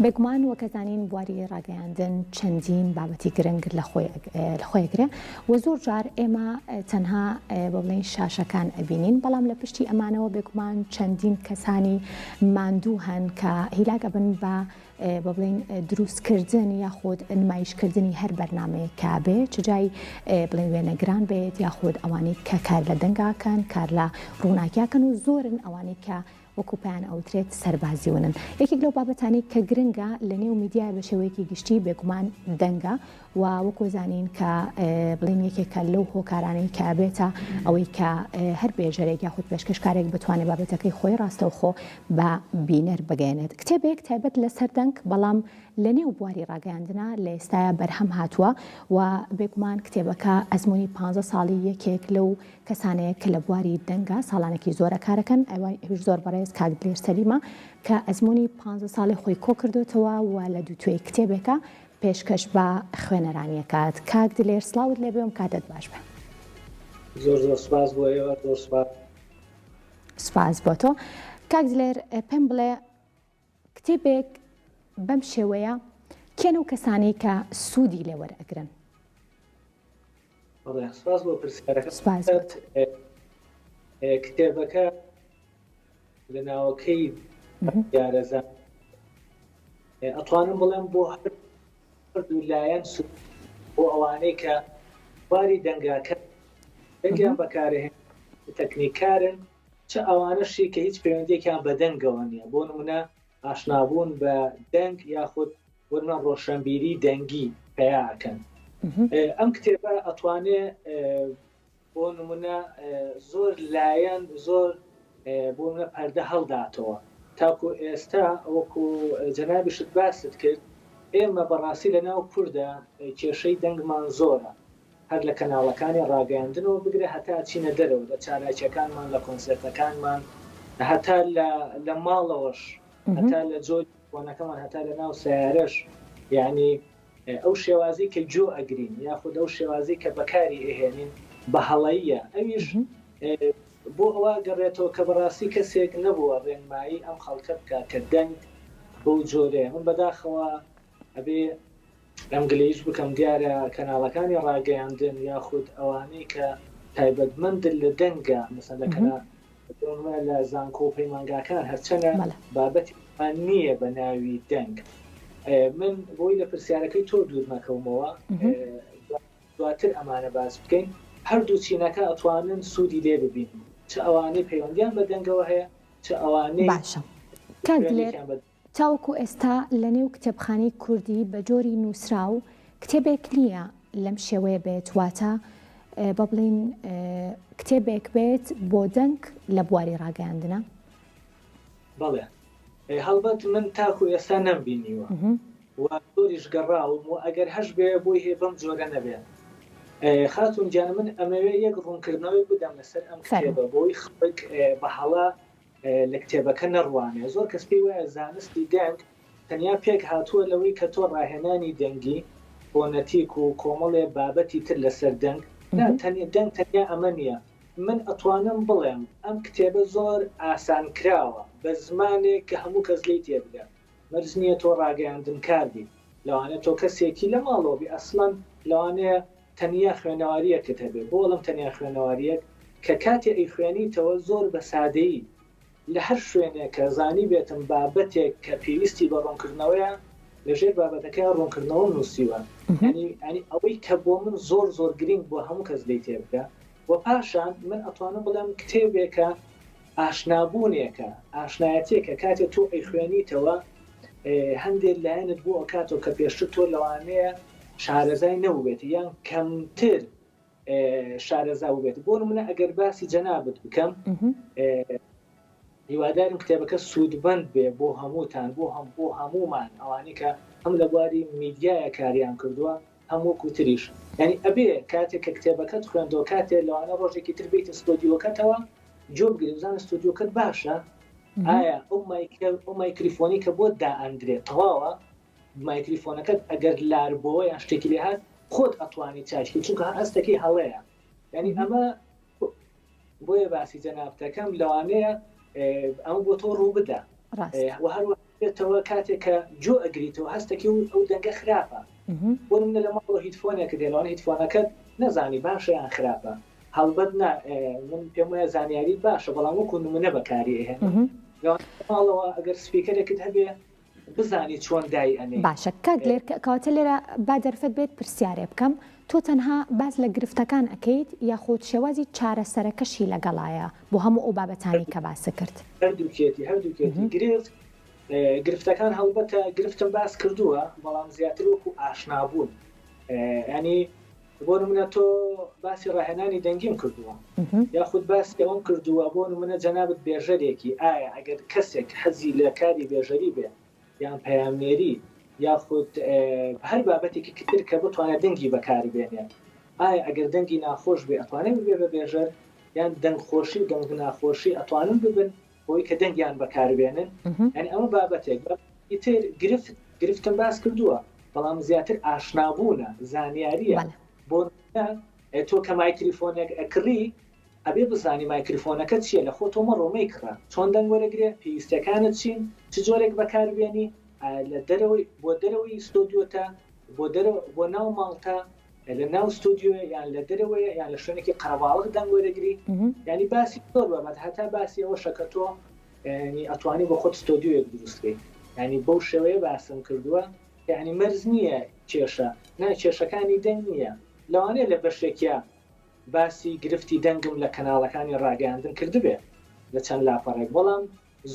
بێگومان وەکەزانین بواری ڕاگەیاندن چەندین بابەتی گرنگ لە خۆیەگرێ و زۆر جار ئێمە تەنها بڵێن شاشەکان ئەبینین، بەڵام لە پشتی ئەمانەوە بێگومان چەندین کەسانی ماندوو هەن کە هیلاگە بن بە بڵێن دروستکردن یاخود نمایشکردنی هەر بەرنامەیە کابێ چجای بڵێن وێنەگران بێت یاخود ئەوانەی کە کار لە دەنگاکەن کار لە ڕووناکیاکەن و زۆرن ئەوانەی کە وەکوپیان ئەوترێت سەربازیونن. یەکێک لەو بابەتانی کە گرنگە لە نێو میدیای بە شێوەیەکی گشتی بێگومان دەنگە و وەکو زانین کە بڵێن یەکێکە لەو هۆکارانەی کە بێتە ئەوەی کە هەر بێژەرێک یاخود پێشکەشکارێک بتوانێت بابەتەکەی خۆی ڕاستەوخۆ بە بینەر بگەێنێت. کتێبێک تایبەت لەسەر دەنگ بەڵام لە نێو بواری ڕاگەاندنە لە ئێستاە بەرهەم هاتووە و بێگومان کتێبەکە ئەزمموی 15 ساڵی یەکێک لەو کەسانەیە کە لە بواری دەنگە ساڵانێکی زۆرە کارەکەن ئەوەی زۆر بەڕێز کاک دلێر سەلیمە کە ئەزمموی 15 ساڵی خۆی کۆ کردوتەوە و لە دووتوێی کتێبێکە پێشکەش بە خوێنەرانیەکات. کاک دلێر سڵاوت لێ بێم کاتت باش بێ. زۆر سپاس بۆ ئێوە، زۆر سپاس بۆ تۆ. کاک دلێر پێم بڵێ کتێبێک بەم شێوەیە کێن و کەسانی کە سوودی لێ وەرئەگرن؟ سپاس بۆ پرسیارەکە. سپاس بۆت. کتێبەکە لە ناوەکەی یارەزان ئەتوانم بڵێم بۆ هەردوو لایەن سوود، بۆ ئەوانەی کە بواری دەنگاکە دەنگیان بەکارهێن تەکنیکارن، چه ئەوانەشی کە هیچ پەیوەندیێکیان بە دەنگەوە نییە، بۆ نمونە ئاشنابوون بە دەنگ یاخود وەرمان ڕۆشنبیری دەنگی پێیاکەن. ئەم کتێبە ئەتوانێ بۆ نمونە زۆر لایەن زۆر بۆ منە پەردە هەڵداتەوە. تاکو ئێستا وەکو جەنابیشت باست کرد، ئێمە بەڕاستی لە ناو کووردا کێشەی دەنگمان زۆرە، هەر لە کەناڵەکانی ڕاگەیاندنەوە بگرێ هەتا چینە دەرەوە لە چالاکیەکانمان لە کۆنسرتەکانمان، هەتا لە ماڵەوەش، هەتا لە جۆی فۆنەکەمان، هەتا لە ناو سیارەش. یعنی ئەو شێوازی کە جۆ ئەگرین یاخود ئەو شێوازی کە بەکاری ئەهێنین بە هەڵەیە، ئەویش بۆ ئەوە گەڕێتەوە کە بەڕاستی کەسێک نەبووە ڕێنمایی ئەم خەڵکە بکە کە دەنگ بەو جۆرەیە. من بەداخەوە ئەبێ ئەم گلەیش بکەم دیارە کەناڵەکانی ڕاگەیاندن یاخود ئەوانەی کە تایبەتمەندن لە دەنگە مەسەلەکەنا لە زانکۆ و پەیمانگاکان هەرچەنە بابەتیمان نییە بە ناوی دەنگ. من بۆی لە پرسیارەکەی تۆ دوور مەکەومەوە دواتر ئەمانە باس بکەین. هەردوو چینەکە ئەتوانن سوودی لێ ببین، چه ئەوانەی پەیوەندیان بە دەنگەوە هەیە، چه ئەوانەی باشە. کاک دلێر تاوەکو ئێستا لە نێو کتێبخانەی کوردی بە جۆری نووسراو کتێبێک نییە لەم شێوەیە بێت، واتە بە بڵین کتێبێک بێت بۆ دەنگ لە بواری ڕاگەاندنە؟ بەڵێ هەڵبەت من تاکو ئێستا نەمبینیوە و زۆریش گەڕاوم و ئەگەر هەش بێ بۆی هێ بەم جۆرە نەبێت. خاتون جان من ئەمەوێ یەک ڕوونکردنەوەی بدەم لەسەر ئەم کتێبە بۆی خەڵک بە هەڵا لە کتێبەکە نەڕوانێ. زۆر کەس پێی وایە زانستی دەنگ تەنیا پێک هاتووە لەوەی کە تۆ ڕاهێنانی دەنگی بۆ نەتیک و کۆمەڵێ بابەتی تر لەسەر دەنگ، دەنگ تەنیا ئەمە نییە. من ئەتوانم بڵێم ئەم کتێبە زۆر ئاسان کراوە بە زمانێک کە هەموو کەس لی تێبگات. مەرج نییە تۆ ڕاگەیاندن کاردی، لەوانێت تۆ کەسێکی لە ماڵەوەبی ئەسڵەن لەوانەیە تەنیا خوێنەواریەکت هەبێ. بۆڵم تەنیا خوێنەواریەک کە کاتێ ئەی خوێنیتەوە زۆر بە سادەیی لە هەر شوێنێک کە زانی بێتم بابەتێک کە پێویستی بە ڕوونکردنەوەیە لەژێر بابەتەکە ڕوونکردنەوە نووسیوە. ینی ئەوەی کە بۆ من زۆر گرنگ بۆ هەموو کەس لی تێبگە. و پاشان من ئەتوانم بڵێم کتێبێکە ئاشنابوونێکە، ئاشنایەتێکە کاتێک تۆ ئەی خوێنیتەوە هەندێک لایەنت بۆ ئەکاتەوە کە پێشتر تۆ لەوانەیە شارەزای نەبووبێت یان کەمتر شارەزا بووبێت. بۆ نمونە ئەگەر باسی جەنابەت بکەم، هیوادارم کتێبەکە سوودبەند بێ بۆ هەمووتان، بۆ هەمومان، ئەوانەی کە هەم لە بواری میدیایە کاریان کردووە هەم وەکو تریش. ینی ئەبێ کاتێک کە کتێبەکەت خوێندەوە کاتێک لەوانە ڕۆژێکی تر بێتە ستۆدیۆکەتەوە جۆ بگری بزانە ستۆدیۆکەت باشە، ئایا ئەو مایکریفۆنی کە بۆ دائەندرێت تەواوە، مایکریفۆنەکەت ئەگەر لاربەوە یان شتێکی لێ هات خۆت ئەتوانی چاچکی، چونکە هەستەکەی هەڵەیە. ینی ئەمە بۆیە باسی جەنابەتەکەم لەوانەیە ئەمە بۆ تۆ ڕوو بدە. و هەروە بێتەوە کاتێک کە جۆ ئەگریتەوە هەستێکی ئەو دەنگە خراپە بۆ منە لە ماڵەوە هیتفۆنێکە دێنەوە هیتفۆنەکەت نەزانی باشە یان خراپە هەڵبەت من پێم وایە زانیاریت باشە بەڵام وەکو نمونە بەکاری ئەهێنە ماڵەوە ئەگەر سپیکەرێکت هەبێ بزانی چۆن دای ئەنێ باشە کاتە لێرە با دەرفەت بێت پرسیارێ بکەم تۆ تەنها باز لە گرفتەکان ئەەکەیت یاخود شێوازی چارەسەرەکەشی لەگەڵایە بۆ هەموو ئەو بابەتانی کە باسە کرد هەردووکێتی گرفتەکان هەڵبەتە گرفتم باس کردووە بەڵام زیاتر وەکو ئاشنابوون ینی بۆ نمونە تۆ باسی ڕاهێنانی دەنگیم کردووە یاخود باسی ئەوم کردووە بۆ نمونە جەنابەت بێژەرێکی ئایا ئەگەر کەسێک حەزی لە کاری بێژەری بێ یان پەیامنێری یاخود هەر بابەتێکی کتر کە بتوانێت دەنگی بەکاری بێنێت ئایا ئەگەر دەنگی ناخۆش بێ ئەتوانێت ببێ بە بێژەر یان دەنگ خۆشی و دەنگ ناخۆشی ئەتوانن ببن بۆی کە دەنگیان بەکاربێنن یعنی ئەمە بابەتێک ئیتر گرفتم باس کردووە بەڵام زیاتر ئاشنابوونە زانیاریە بۆ تۆ کە مایکرۆفۆنێک ئەکڕی ئەبێ بزانی مایکرۆفۆنەکە چییە لە خۆ تۆمە ڕۆمەی کڕە چۆن دەنگ وەرەگرێ پێویستەکانت چین چ جۆرێک بەکاربێنی لە دەرەوەی بۆ دەرەوەی ستۆدیۆتە بۆ ناو ماڵتە لە ناو ستودیۆ یان لە دەرەوەیە یان لە شوێنێکی قەرەباڵغ دەنگ وەرەگری ینی باسی زۆر بابەت هەتا باسی ئەوە شەکە تۆ ینی ئەتوانی بۆ خۆت ستۆدیۆیەک دروستکەی ینی بەو شێوەیە باسم کردووە یعنی مەرز نییە کێشە کێشەکانی دەنگ نییە لەوانەیە لە بەشێکە باسی گرفتی دەنگم لە کەناڵەکانی ڕاگەاندن کردبێ لە چەند لاپەڕێک بەڵام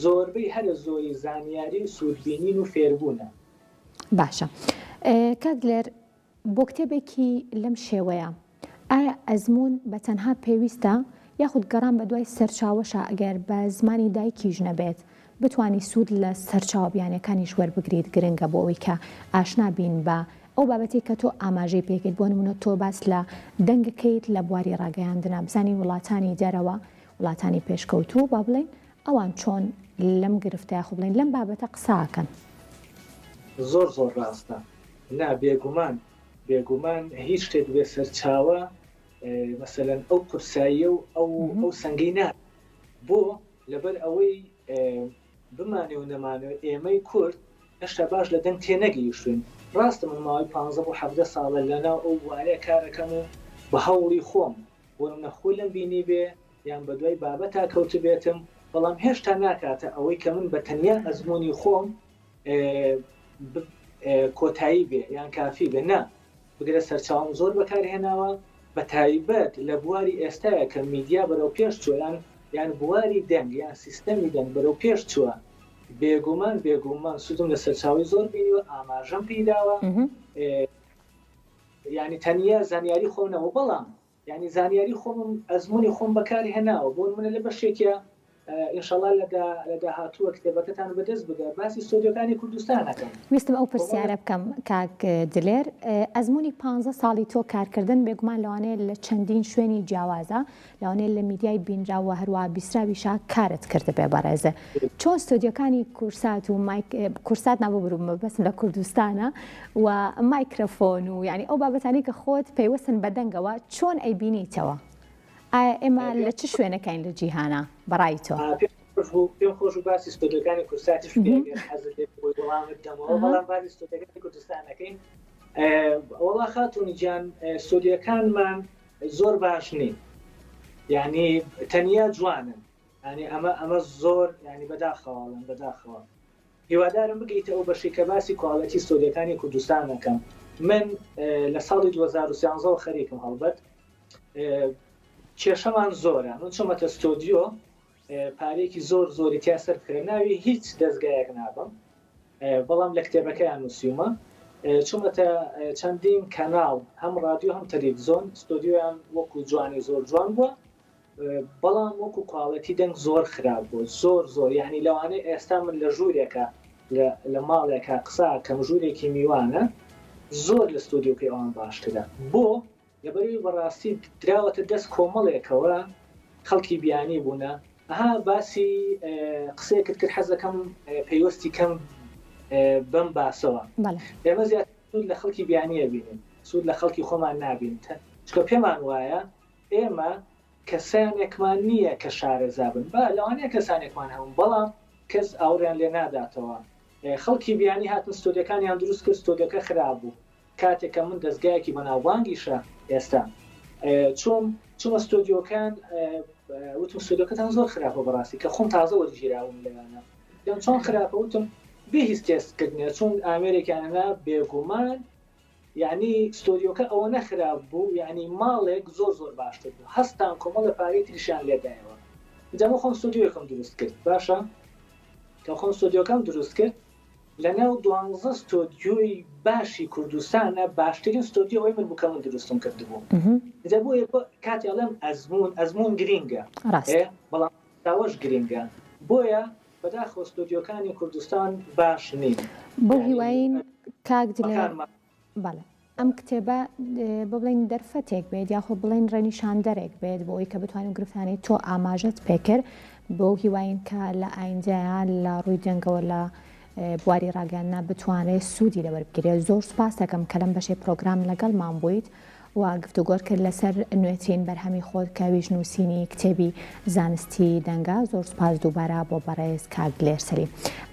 زۆربەی هەرە زۆری زانیاری سوودبینین و فێربوونە باشە کات لێر بۆ کتێبێکی لەم شێوەیە ئایا ئەزمون بە تەنها پێویستە یاخود گەڕان بە دوای سەرچاوەشە ئەگەر بە زمانی دایکیش نەبێت بتوانی سوود لە سەرچاو بیانەکانیش وەربگریت گرنگە بۆ ئەوەی کە ئاشنا بین بە ئەو بابەتی کە تۆ ئاماژەی پێکەیت بۆ نمونە تۆ باس لە دەنگەکەیت لە بواری ڕاگەیاندنە بزانین وڵاتانی دەرەوە وڵاتانی پێشکەوتوو با بڵێن ئەوان چۆن لەم گرفتەیە خۆ بڵێن لەم بابەتە قساکەن زۆر ڕاستە نا بێگومان هیچ شتێک بێ سەرچاوە مەسەلەن ئەو قورساییە و ئەو سەنگەی نا بۆ لەبەر ئەوەی بمانێ و نەمانێ ئێمەی کورد هێشتا باش لە دەنگ تێنەگەیشتوین ڕاستە من ماوەی 15 و 17 ساڵە لەناو ئەو وارەیە کارەکەم و بە هەوڵی خۆم بۆ منە خۆی لەم بینی بێ یان بە دوای بابەتا کەوت بێتم بەڵام هێشتا ناکاتە ئەوەی کە من بە تەنیا ئەزمموی خۆم کۆتایی بێ یان کافی بێ نا بگرە سەرچاوم زۆر بەکارهێناوە بە تایبەت لە بواری ئێستاە کە میدیا بەرەو پێش چۆیان یان بواری دەنگ یان سیستەمی دەنگ بەرەو پێش چووە بێگومان سوودم لە سەرچاوی زۆر بینیوە ئاماژەم پیداوە ینی تەنیا زانیاری خۆمنەوە بەڵام ینی زانیاری خۆم ئەزمموی خۆم بەکاری هێناوە بۆ منە لە بەشێکە ئینشاڵا لە داهاتووە کتێبەکەتان بەدەست بدە باسی ستۆدیۆکانی کوردستانەکەم ویستم ئەو پرسیارە بکەم کاک دلێر ئەزمموی 15 ساڵی تۆ کارکردن بێگومان لەوانەیە لە چەندین شوێنی جیاوازە لەوانەیە لە میدیای بینراوە هەروە بیسراویشا کارت کرد بێ بەڕێزە چۆن ستۆدیۆکانی کورسات و کورسات نابە برومە بەسم لە کوردستانە و مایکرۆفۆن و یعنی ئەو بابەتانی کە خۆت پەیوەستن بە دەنگەوە چۆن ئەیبینیتەوە ئێمە لە چ شوێنەکەین لە جیهانە بەڕای تۆ پێم خۆش و باسی ستۆدیۆکانی کورساتیش وەڵامت دەمەوە بەڵام باسی ستۆدیۆکانی کوردستانەکەین وەڵا خاتونی گیان ستۆدیۆکانمان زۆر باش نین یعنی تەنیا جوانن ینی ئەمە زۆر ینی بەداخەوە هیوادارم بگەیتە ئەو بەشی کە باسی کواڵەتی ستۆدیۆکانی کوردستانەکەم من لە ساڵی 2013 خەریکم هەڵبەت کێشەمان زۆرە من چۆمەتە ستۆدیۆ پارێکی زۆری تیا سەرکرێ ناوی هیچ دەستگایەک نابم بەڵام لە کتێبەکەیان نووسیومە چۆمەتە چەندین کەناڵ هەم رادیۆ هەم تەلەڤیزۆن ستۆدیۆیان وەکو جوانی زۆر جوان بووە بەڵام وەکو کواڵەتی دەنگ زۆر خراپ بوو زۆر یعنی لەوانەیە ئێستا من لە ژوورێکە لە ماڵێکە قسا کەم ژوورێکی میوانە زۆر لە ستۆدیۆکەی ئەوان باشترە بۆ لەبەروی بەڕاستی دراوەتە دەست کۆمەڵێکەوە خەڵکی بیانی بوونە ئەها باسی قسەیەکت کرد حەزەکەم پەیوەستی کەم بەم باسەوە ئێمە زیاتر سوود لە خەڵکی بیانیە بینین سوود لە خەڵکی خۆمان نابین چکە پێمان وایە ئێمە کەسانێکمان نییە کە شارەزا بن لەوانەیە کەسانێکمان هەموو بەڵام کەس ئاوریان لێ ناداتەوە خەڵکی بیانی هاتن ستۆدیەکانیان دروست کرد ستۆدیەکە خراپ بوو کاتێکە من دەستگایەکی بەناوبانگیشە ئێستا چوومە ستۆدیۆکان وتم ستۆدیۆکەتان زۆر خراپە بەڕاستی کە خۆم تازە وەرگیراوم لەوانە دەم چۆن خراپە وتم بێ هیچ تێستکردنێ چون ئامێریکانەنا بێگومان یعنی ستۆدیۆکە ئەوە نەخراپ بوو یعنی ماڵێک زۆر باشتر بوو هەستان کۆمەڵە پارەی تریشیان لێدایەوە دەمە خۆم ستۆدیۆکەم دروست کرد باشە کە خۆم ستۆدیۆکەم دروست کرد لەناو 12 ستۆدیۆی باشی کوردستانە باشترین ستۆدیۆی من بووکە من دروستم کردبوو دەبوو کاتێڵم ئەزمون گرینگە بەڵام تاوەش گرینگە بۆیە بەداخۆ ستۆدیۆکانی کوردستان باش نین بۆ هیواین کاک دلێر بەڵێ ئەم کتێبە بڵین دەرفەتێک بێت یاخۆ بڵین ڕەنیشاندەرێک بێت بۆ ئەوی کە بتوانین گرفتانی تۆ ئاماژەت پێکرد بۆ هیواین کە لە ئایندەیە لە ڕووی دەنگەوە لە بواری ڕاگەاندنا بتوانێت سوودی لەوەربگرێت زۆر سوپاس دەکەم کە لەم بەشەی پرۆگرام لەگەڵمان بوویت و گفتوگۆ کرد لەسەر نوێترین بەرهەمی خۆت کە ویژنووسینی کتێبی زانستی دەنگە زۆر سوپاس دووبارە بۆ بەڕێز کاک دلێر سەلیم